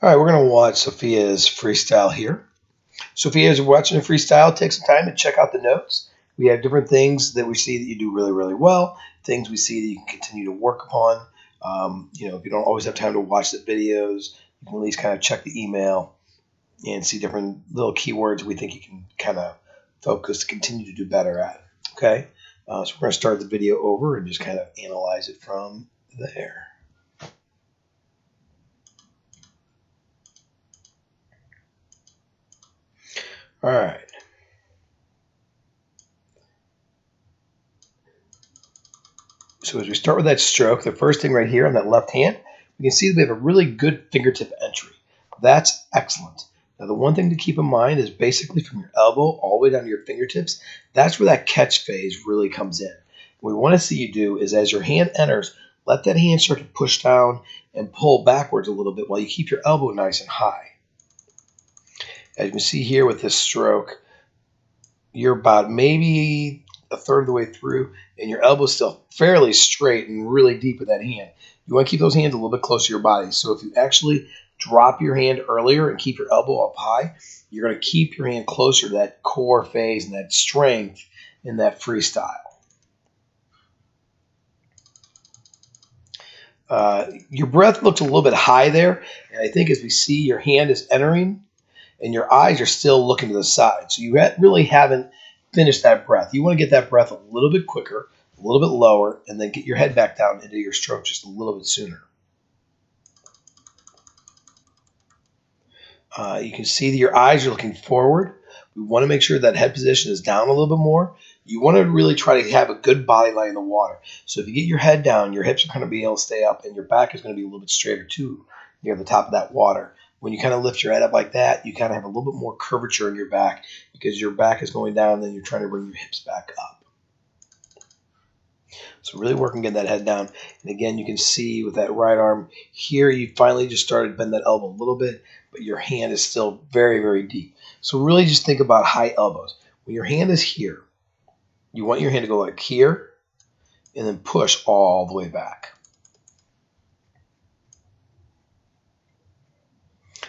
All right, we're going to watch Sophia's freestyle here. Sophia, as you're watching a freestyle, take some time to check out the notes. We have different things that we see that you do really, really well, things we see that you can continue to work upon. If you don't always have time to watch the videos, you can at least kind of check the email and see different little keywords we think you can kind of focus to continue to do better at. Okay, so we're going to start the video over and just kind of analyze it from there. All right. So as we start with that stroke, the first thing right here on that left hand, we can see that we have a really good fingertip entry. That's excellent. Now the one thing to keep in mind is basically from your elbow all the way down to your fingertips, that's where that catch phase really comes in. What we want to see you do is as your hand enters, let that hand start to push down and pull backwards a little bit while you keep your elbow nice and high. As you can see here with this stroke, you're about maybe a third of the way through, and your elbow's still fairly straight and really deep with that hand. You want to keep those hands a little bit close to your body. So if you actually drop your hand earlier and keep your elbow up high, you're going to keep your hand closer to that core phase and that strength in that freestyle. Your breath looks a little bit high there, and I think as we see your hand is entering and your eyes are still looking to the side. So you really haven't finished that breath. You want to get that breath a little bit quicker, a little bit lower, and then get your head back down into your stroke just a little bit sooner. You can see that your eyes are looking forward. We want to make sure that head position is down a little bit more. You want to really try to have a good body line in the water. So if you get your head down, your hips are going to be able to stay up, and your back is going to be a little bit straighter too near the top of that water. When you kind of lift your head up like that, you kind of have a little bit more curvature in your back because your back is going down and then you're trying to bring your hips back up. So really working getting that head down. And again, you can see with that right arm here, you finally just started to bend that elbow a little bit, but your hand is still very, very deep. So really just think about high elbows. When your hand is here, you want your hand to go like here and then push all the way back.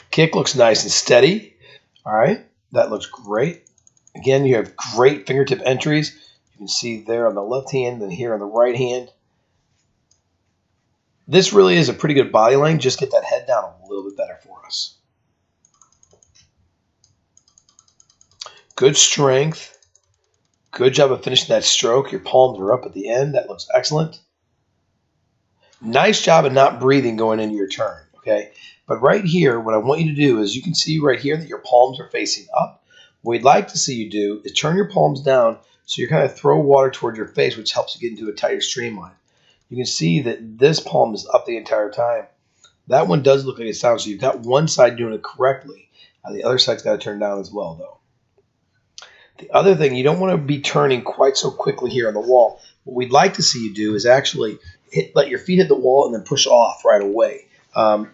Kick looks nice and steady. All right, that looks great. Again, you have great fingertip entries. You can see there on the left hand and here on the right hand. This really is a pretty good body line. Just get that head down a little bit better for us. Good strength. Good job of finishing that stroke. Your palms are up at the end. That looks excellent. Nice job of not breathing going into your turn, okay? But right here, what I want you to do is you can see right here that your palms are facing up. What we'd like to see you do is turn your palms down so you kind of throw water toward your face, which helps you get into a tighter streamline. You can see that this palm is up the entire time. That one does look like it's down, so you've got one side doing it correctly. The other side's got to turn down as well, though. The other thing, you don't want to be turning quite so quickly here on the wall. What we'd like to see you do is actually let your feet hit the wall and then push off right away.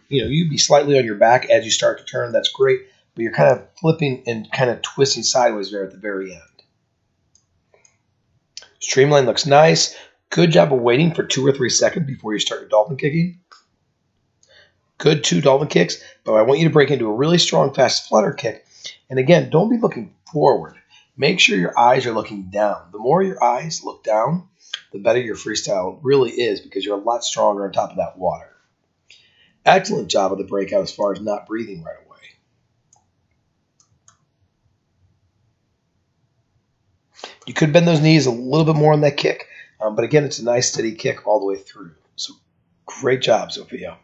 You'd be slightly on your back as you start to turn. That's great, but you're kind of flipping and kind of twisting sideways there at the very end. Streamline looks nice. Good job of waiting for 2 or 3 seconds before you start your dolphin kicking. Good 2 dolphin kicks, but I want you to break into a really strong, fast flutter kick. And again, don't be looking forward. Make sure your eyes are looking down. The more your eyes look down, the better your freestyle really is because you're a lot stronger on top of that water. Excellent job of the breakout as far as not breathing right away. You could bend those knees a little bit more on that kick, but again, it's a nice steady kick all the way through. So great job, Sophia.